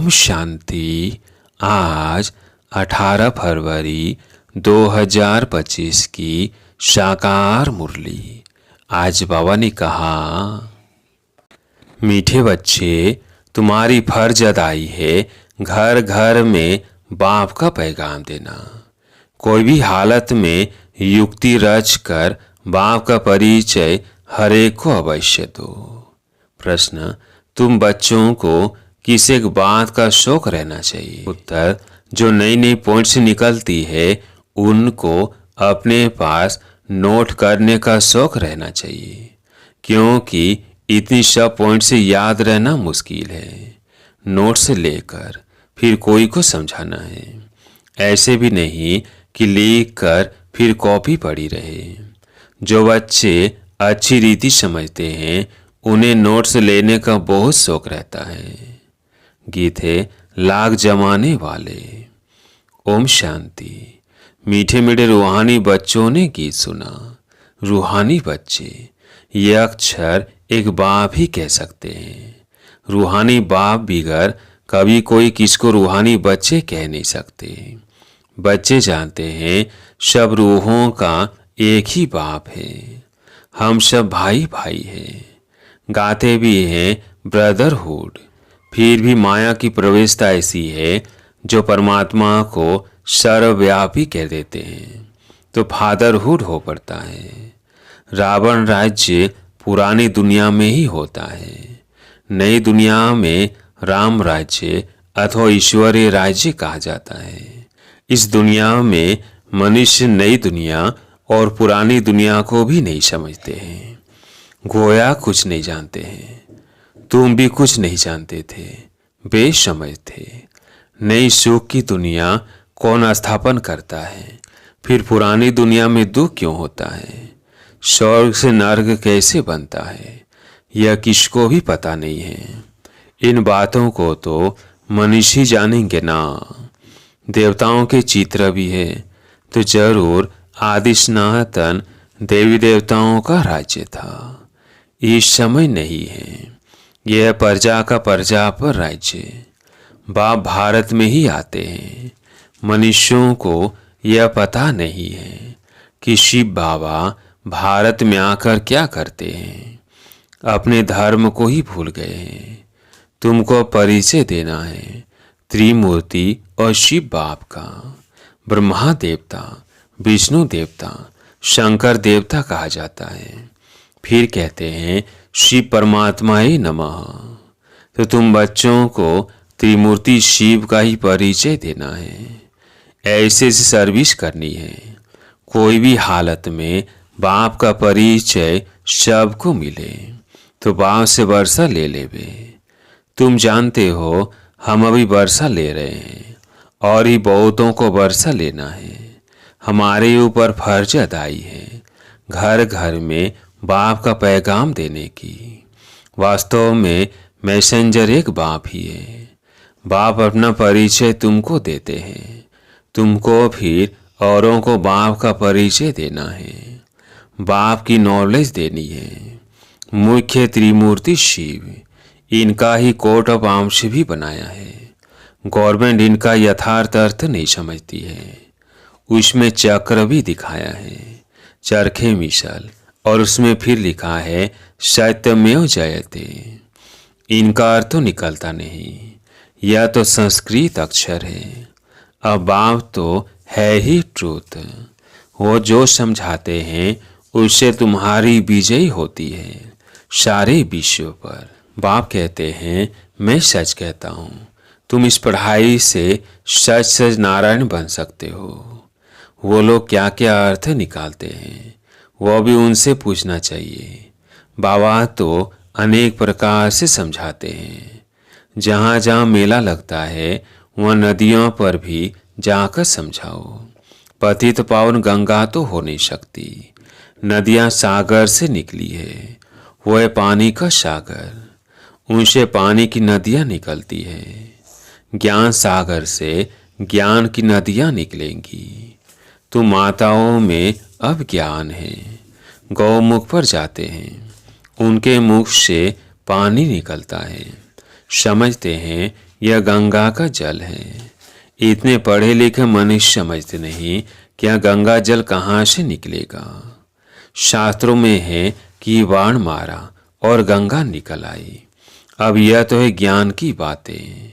ओम शांति। आज 18 फरवरी 2025 की साकार मुरली। आज बाबा ने कहा, मीठे बच्चे, तुम्हारी फर्ज अदाई है घर घर में बाप का पैगाम देना। कोई भी हालत में युक्ति रच कर बाप का परिचय हर एक को अवश्य दो। प्रश्न, तुम बच्चों को किस एक बात का शौक रहना चाहिए? उत्तर, जो नई नई पॉइंट्स निकलती है उनको अपने पास नोट करने का शौक रहना चाहिए, क्योंकि इतनी सब पॉइंट से याद रहना मुश्किल है। नोट से लेकर फिर कोई को समझाना है, ऐसे भी नहीं कि लिख कर फिर कॉपी पड़ी रहे। जो बच्चे अच्छी रीति समझते हैं उन्हें नोट्स लेने का बहुत शौक रहता है। गीत है लाख जमाने वाले। ओम शांति। मीठे मीठे रूहानी बच्चों ने गीत सुना। रूहानी बच्चे, ये अक्षर एक बाप ही कह सकते हैं। रूहानी बाप बिगर कभी कोई किसको रूहानी बच्चे कह नहीं सकते। बच्चे जानते हैं सब रूहों का एक ही बाप है, हम सब भाई भाई हैं। गाते भी हैं ब्रदरहुड। फिर भी माया की प्रवेशता ऐसी है जो परमात्मा को सर्वव्यापी कह देते हैं तो फादरहुड हो पड़ता है। रावण राज्य पुरानी दुनिया में ही होता है, नई दुनिया में राम राज्य अथवा ईश्वरीय राज्य कहा जाता है। इस दुनिया में मनुष्य नई दुनिया और पुरानी दुनिया को भी नहीं समझते हैं। गोया कुछ नहीं जानते हैं। तुम भी कुछ नहीं जानते थे, बेसमझ थे। नई सुख की दुनिया कौन स्थापन करता है? फिर पुरानी दुनिया में दुख क्यों होता है? स्वर्ग से नर्क कैसे बनता है? यह किसको भी पता नहीं है। इन बातों को तो मनुष्य ही जानेंगे ना। देवताओं के चित्र भी है तो जरूर आदि सनातन देवी देवताओं का राज्य था। इस समय नहीं है। यह प्रजा का प्रजा पर राज्य। बाप भारत में ही आते हैं। मनुष्यों को यह पता नहीं है कि शिव बाबा भारत में आकर क्या करते हैं। अपने धर्म को ही भूल गए हैं। तुमको परिचय देना है त्रिमूर्ति और शिव बाप का। ब्रह्मा देवता, विष्णु देवता, शंकर देवता कहा जाता है। फिर कहते हैं शिव परमात्मा ही नमः। तो तुम बच्चों को त्रिमूर्ति शिव का ही परिचय देना है। ऐसे से सर्विस करनी है। कोई भी हालत में बाप का परिचय सबको मिले तो बाप से वर्षा ले लेवे। तुम जानते हो हम अभी वर्षा ले रहे हैं और ही बहुतों को वर्षा लेना है। हमारे ऊपर फर्ज अदाई है घर घर में बाप का पैगाम देने की। वास्तव में मैसेंजर एक बाप ही है। बाप अपना परिचय तुमको देते हैं, तुमको फिर औरों को बाप का परिचय देना है। बाप की नॉलेज देनी है। मुख्य त्रिमूर्ति शिव, इनका ही कोर्ट ऑफ आर्म्स भी बनाया है। गवर्नमेंट इनका यथार्थ अर्थ नहीं समझती है। उसमें चक्र भी दिखाया है, चरखे मिसल, और उसमें फिर लिखा है सत्यमेव जयते। इनका अर्थ तो निकलता नहीं। यह तो संस्कृत अक्षर है। अब बाप तो है ही ट्रूथ। वो जो समझाते हैं उससे तुम्हारी विजय होती है सारे विश्व पर। बाप कहते हैं मैं सच कहता हूँ, तुम इस पढ़ाई से सच सच नारायण बन सकते हो। वो लोग क्या क्या अर्थ निकालते हैं वो भी उनसे पूछना चाहिए। बाबा तो अनेक प्रकार से समझाते हैं। जहाँ जहाँ मेला लगता है वहाँ नदियों पर भी जाकर समझाओ। पतित पावन गंगा तो हो नहीं सकती। नदियाँ सागर से निकली है, वो है पानी का सागर। उनसे पानी की नदियाँ निकलती है। ज्ञान सागर से ज्ञान की नदियाँ निकलेंगी। तो माताओं में अब ज्ञान है। गौमुख पर जाते हैं, उनके मुख से पानी निकलता है। समझते हैं यह गंगा का जल है। इतने पढ़े लिखे मनुष्य समझते नहीं कि यह गंगा जल कहाँ से निकलेगा। शास्त्रों में है कि बाण मारा और गंगा निकल आई। अब यह तो है ज्ञान की बातें,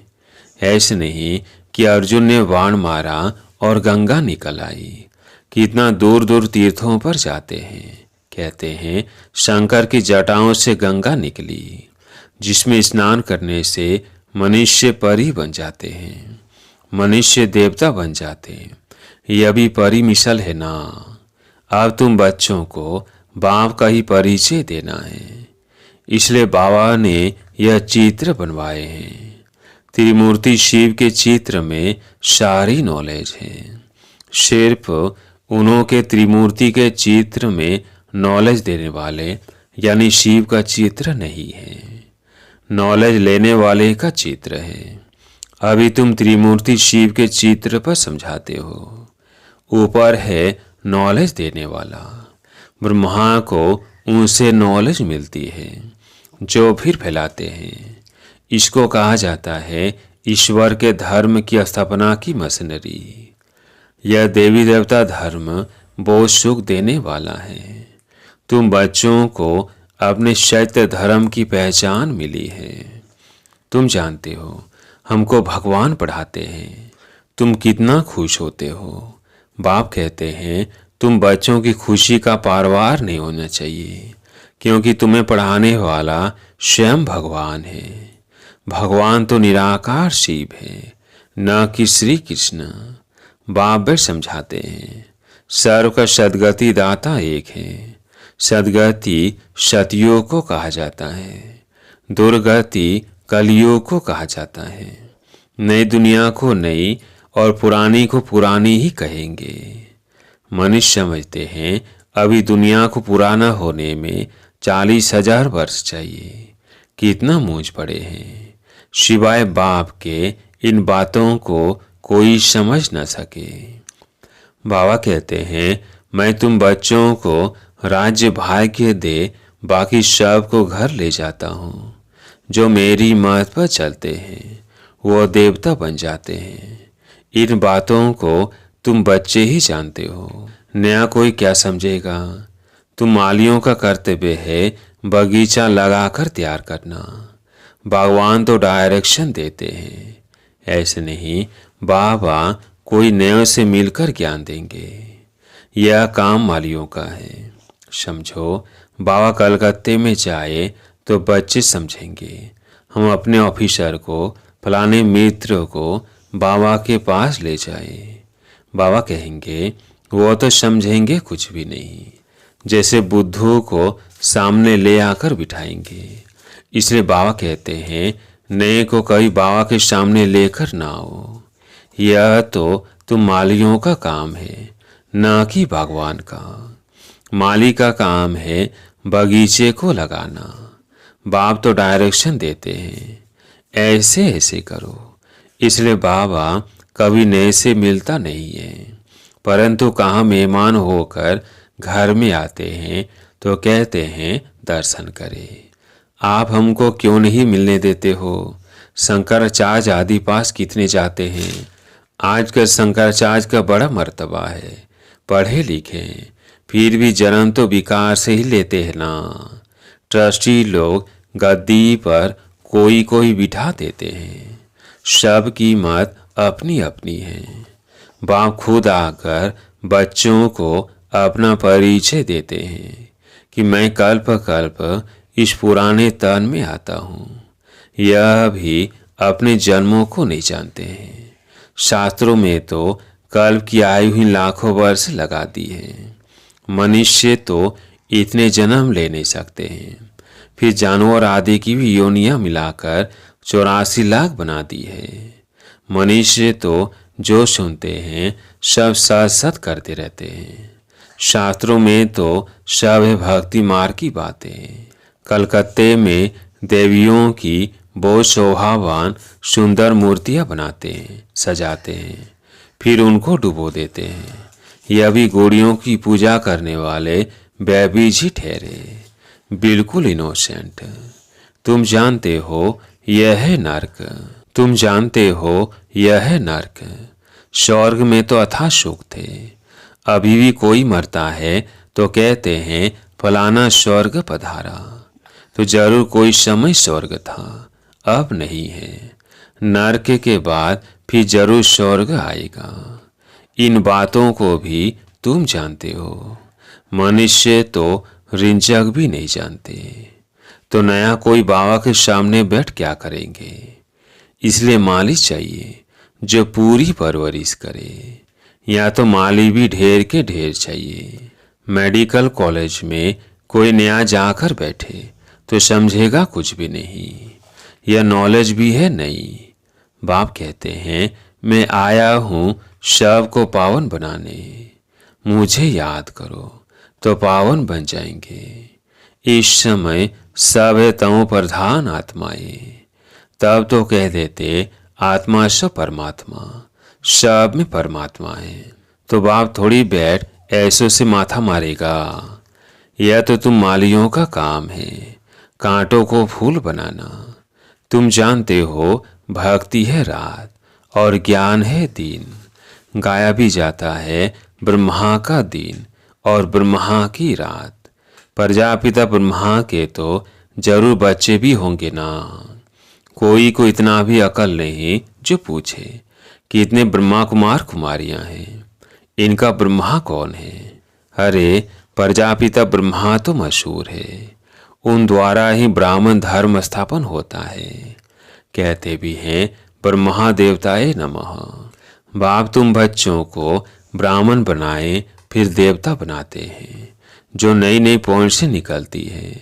ऐसे नहीं कि अर्जुन ने बाण मारा और गंगा निकल आई। कितना दूर दूर तीर्थों पर जाते हैं, कहते हैं शंकर की जटाओं से गंगा निकली, जिसमें स्नान करने से मनुष्य परी बन जाते हैं, मनुष्य देवता बन जाते हैं। यह भी परी मिसल है ना। अब तुम बच्चों को बाप का ही परिचय देना है, इसलिए बाबा ने यह चित्र बनवाए हैं। त्रिमूर्ति शिव के चित्र में सारी नॉलेज है। सिर्फ उन्हों के त्रिमूर्ति के चित्र में नॉलेज देने वाले यानी शिव का चित्र नहीं है, नॉलेज लेने वाले का चित्र है। अभी तुम त्रिमूर्ति शिव के चित्र पर समझाते हो। ऊपर है नॉलेज देने वाला, ब्रह्मा को उनसे नॉलेज मिलती है जो फिर फैलाते हैं। इसको कहा जाता है ईश्वर के धर्म की स्थापना की मशीनरी। यह देवी देवता धर्म बहुत सुख देने वाला है। तुम बच्चों को अपने सत्य धर्म की पहचान मिली है। तुम जानते हो हमको भगवान पढ़ाते हैं, तुम कितना खुश होते हो। बाप कहते हैं तुम बच्चों की खुशी का पारवार नहीं होना चाहिए, क्योंकि तुम्हें पढ़ाने वाला स्वयं भगवान है। भगवान तो निराकार शिव है, न कि श्री कृष्ण। बाप भी समझाते हैं सर्व का सदगति दाता एक है। सदगति सतयुग को कहा जाता है, दुर्गति कलयुग को कहा जाता है। नई दुनिया को नई और पुरानी को पुरानी ही कहेंगे। मनुष्य समझते हैं अभी दुनिया को पुराना होने में 40,000 वर्ष चाहिए। कितना मूंझ पड़े हैं। सिवाय बाप के इन बातों को कोई समझ न सके। बाबा कहते हैं मैं तुम बच्चों को राज्य भाग्य दे, बाकी सब को घर ले जाता हूँ। जो मेरी मत पर चलते हैं वो देवता बन जाते हैं। इन बातों को तुम बच्चे ही जानते हो, नया कोई क्या समझेगा। तुम मालियों का कर्तव्य है बगीचा लगाकर तैयार करना। भगवान तो डायरेक्शन देते हैं, ऐसे नहीं बाबा कोई नए से मिलकर ज्ञान देंगे। यह काम मालियों का है। समझो बाबा कलकत्ते में जाए तो बच्चे समझेंगे हम अपने ऑफिसर को फलाने मित्र को बाबा के पास ले जाए। बाबा कहेंगे वो तो समझेंगे कुछ भी नहीं, जैसे बुद्धू को सामने ले आकर बिठाएंगे। इसलिए बाबा कहते हैं नए को कभी बाबा के सामने लेकर ना आओ। यह तो तुम मालियों का काम है, न कि भगवान का। माली का काम है बगीचे को लगाना। बाप तो डायरेक्शन देते हैं ऐसे ऐसे करो। इसलिए बाबा कभी नए से मिलता नहीं है, परंतु कहाँ मेहमान होकर घर में आते हैं तो कहते हैं दर्शन करें। आप हमको क्यों नहीं मिलने देते हो? शंकराचार्य आदि पास कितने जाते हैं। आजकल शंकराचार्य का बड़ा मर्तबा है, पढ़े लिखे हैं, फिर भी जन्म तो विकार से ही लेते हैं ना। ट्रस्टी लोग गद्दी पर कोई कोई बिठा देते हैं। सब की मत अपनी अपनी है। बाप खुद आकर बच्चों को अपना परिचय देते हैं कि मैं कल्प कल्प इस पुराने तन में आता हूँ। यह भी अपने जन्मों को नहीं जानते हैं। शास्त्रों में तो कल्प की आयु ही लाखों वर्ष लगा दी है। मनुष्य तो इतने जन्म ले नहीं सकते हैं, फिर जानवर आदि की भी योनियां मिलाकर 84 लाख बना दी है। मनुष्य तो जो सुनते हैं सब सत सत करते रहते हैं। शास्त्रों में तो सब है भक्ति मार्ग की बातें। कलकत्ते में देवियों की बहुत शोभावान सुंदर मूर्तियां बनाते हैं, सजाते हैं, फिर उनको डुबो देते हैं। यह भी गौड़ियों की पूजा करने वाले बेबीज ही ठहरे, बिल्कुल इनोसेंट। तुम जानते हो यह है नर्क। तुम जानते हो यह है नर्क। स्वर्ग में तो अथाह सुख थे। अभी भी कोई मरता है तो कहते हैं फलाना स्वर्ग पधारा। तो जरूर कोई समय स्वर्ग था, अब नहीं है। नरक के बाद फिर जरूर स्वर्ग आएगा। इन बातों को भी तुम जानते हो। मनुष्य तो रिंचक भी नहीं जानते, तो नया कोई बाबा के सामने बैठ क्या करेंगे। इसलिए माली चाहिए जो पूरी परवरिश करे, या तो माली भी ढेर के ढेर चाहिए। मेडिकल कॉलेज में कोई नया जाकर बैठे तो समझेगा कुछ भी नहीं, यह नॉलेज भी है नहीं। बाप कहते हैं मैं आया हूँ सबको पावन बनाने। मुझे याद करो तो पावन बन जाएंगे। इस समय सब है तमो प्रधान आत्माएं। तब तो कह देते आत्मा सब परमात्मा, सब में परमात्मा है। तो बाप थोड़ी बैठ ऐसों से माथा मारेगा। यह तो तुम मालियों का काम है, कांटों को फूल बनाना। तुम जानते हो भक्ति है रात और ज्ञान है दिन। गाया भी जाता है ब्रह्मा का दिन और ब्रह्मा की रात। प्रजापिता ब्रह्मा के तो जरूर बच्चे भी होंगे ना। कोई को इतना भी अकल नहीं जो पूछे कि इतने ब्रह्मा कुमार कुमारियां हैं, इनका ब्रह्मा कौन है। अरे प्रजापिता ब्रह्मा तो मशहूर है, उन द्वारा ही ब्राह्मण धर्म स्थापन होता है। कहते भी हैं ब्रह्मा देवताए नमः। बाप तुम बच्चों को ब्राह्मण बनाए फिर देवता बनाते हैं। जो नई नई पॉइंट से निकलती है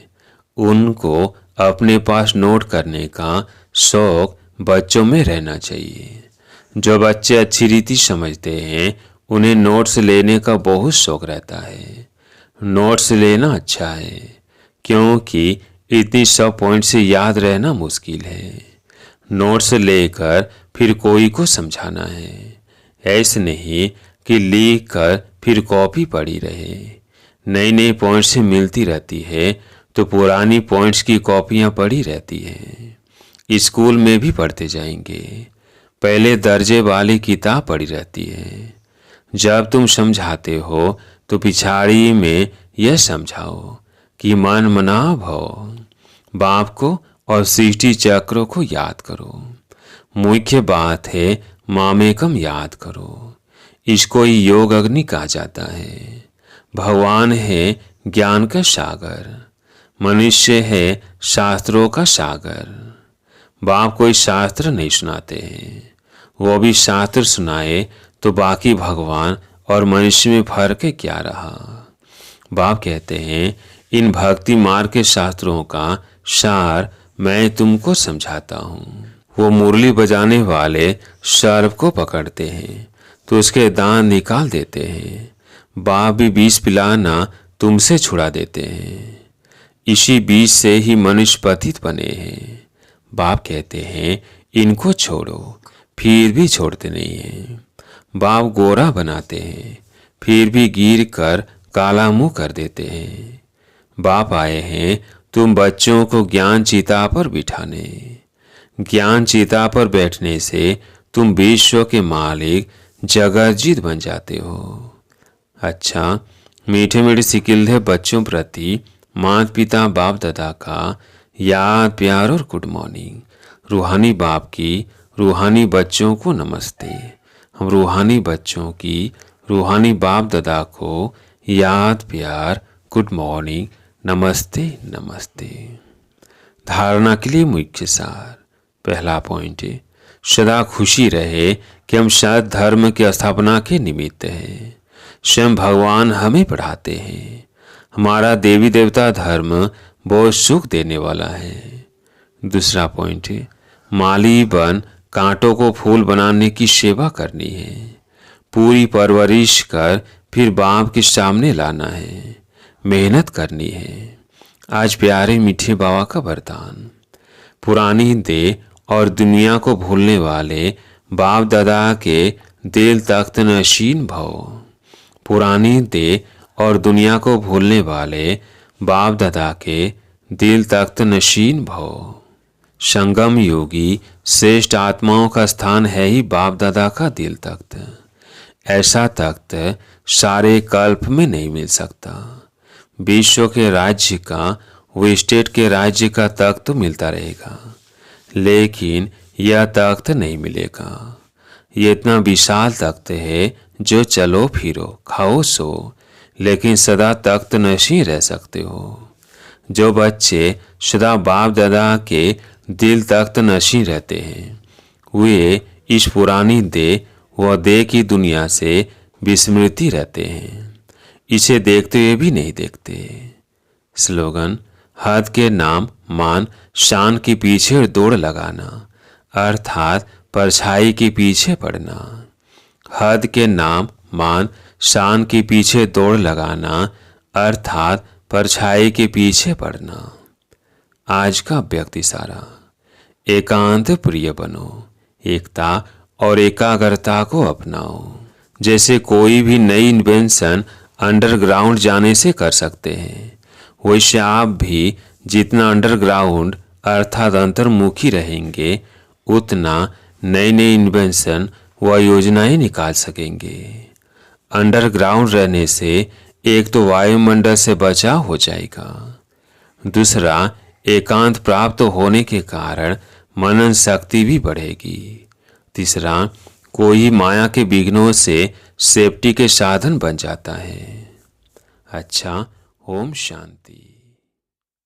उनको अपने पास नोट करने का शौक बच्चों में रहना चाहिए। जो बच्चे अच्छी रीति समझते हैं उन्हें नोट्स लेने का बहुत शौक रहता है। नोट्स लेना अच्छा है, क्योंकि इतनी 100 पॉइंट से याद रहना मुश्किल है। नोट्स लेकर फिर कोई को समझाना है, ऐसे नहीं कि लिख कर फिर कॉपी पड़ी रहे। नई नई पॉइंट्स से मिलती रहती है तो पुरानी पॉइंट्स की कॉपियां पड़ी रहती है। स्कूल में भी पढ़ते जाएंगे, पहले दर्जे वाली किताब पड़ी रहती है। जब तुम समझाते हो तो पिछाड़ी में यह समझाओ कि मन मना भव। बाप को और सृष्टि चक्रों को याद करो। मुख्य बात है मामेकम याद करो। इसको ही योग अग्नि कहा जाता है। भगवान है ज्ञान का सागर, मनुष्य है शास्त्रों का सागर। बाप कोई शास्त्र नहीं सुनाते हैं, वो भी शास्त्र सुनाए तो बाकी भगवान और मनुष्य में फर्क क्या रहा। बाप कहते हैं इन भक्ति मार्ग के शास्त्रों का सार मैं तुमको समझाता हूँ। वो मुरली बजाने वाले सर्प को पकड़ते हैं तो उसके दांत निकाल देते हैं। बाप भी विष पिलाना तुमसे छुड़ा देते हैं। इसी बीज से ही मनुष्य पतित बने हैं। बाप कहते हैं इनको छोड़ो, फिर भी छोड़ते नहीं हैं। बाप गोरा बनाते हैं फिर भी गिर कर काला मुंह कर देते हैं। बाप आए हैं तुम बच्चों को ज्ञान चिता पर बिठाने। ज्ञान चिता पर बैठने से तुम विश्व के मालिक जगजीत बन जाते हो। अच्छा, मीठे मीठे सिकिल्दे बच्चों प्रति माता पिता बाप दादा का याद प्यार और गुड मॉर्निंग। रूहानी बाप की रूहानी बच्चों को नमस्ते। हम रूहानी बच्चों की रूहानी बाप दादा को याद प्यार गुड मॉर्निंग नमस्ते नमस्ते। धारणा के लिए मुख्य सार। पहला पॉइंट है सदा खुशी रहे कि हम सत धर्म की स्थापना के निमित्त हैं। स्वयं भगवान हमें पढ़ाते हैं। हमारा देवी देवता धर्म बहुत सुख देने वाला है। दूसरा पॉइंट है माली बन कांटों को फूल बनाने की सेवा करनी है। पूरी परवरिश कर फिर बाप के सामने लाना है, मेहनत करनी है। आज प्यारे मीठे बाबा का वरदान। पुरानी देह और दुनिया को भूलने वाले बाप दादा के दिल तख्त नशीन भव। पुरानी देह और दुनिया को भूलने वाले बाप दादा के दिल तख्त नशीन भव। संगम योगी श्रेष्ठ आत्माओं का स्थान है ही बाप दादा का दिल तख्त। ऐसा तख्त सारे कल्प में नहीं मिल सकता। विश्व के राज्य का, वो स्टेट के राज्य का तख्त तो मिलता रहेगा, लेकिन यह तख्त नहीं मिलेगा। ये इतना विशाल तख्त है जो चलो फिरो खाओ सो, लेकिन सदा तख्त नशी रह सकते हो। जो बच्चे सदा बाप दादा के दिल तख्त नशी रहते हैं, वे इस पुरानी देह व देह की दुनिया से विस्मृति रहते हैं। इसे देखते हुए भी नहीं देखते। स्लोगन: हद के नाम मान शान के पीछे दौड़ लगाना, अर्थात परछाई के पीछे पड़ना। हद के नाम मान शान के पीछे दौड़ लगाना, अर्थात परछाई के पीछे पड़ना। आज का व्यक्ति सारा: एकांत प्रिय बनो, एकता और एकाग्रता को अपनाओ। जैसे कोई भी नई इन्वेंशन अंडरग्राउंड जाने से कर सकते हैं, वैसे आप भी जितना अंडरग्राउंड अर्थात अंतर्मुखी रहेंगे, उतना नई नई इन्वेंशन व योजनाएं निकाल सकेंगे। अंडरग्राउंड रहने से एक तो वायुमंडल से बचाव हो जाएगा, दूसरा एकांत प्राप्त होने के कारण मनन शक्ति भी बढ़ेगी, तीसरा कोई माया के विघ्नों से सेफ्टी के साधन बन जाता है। अच्छा, ओम शांति।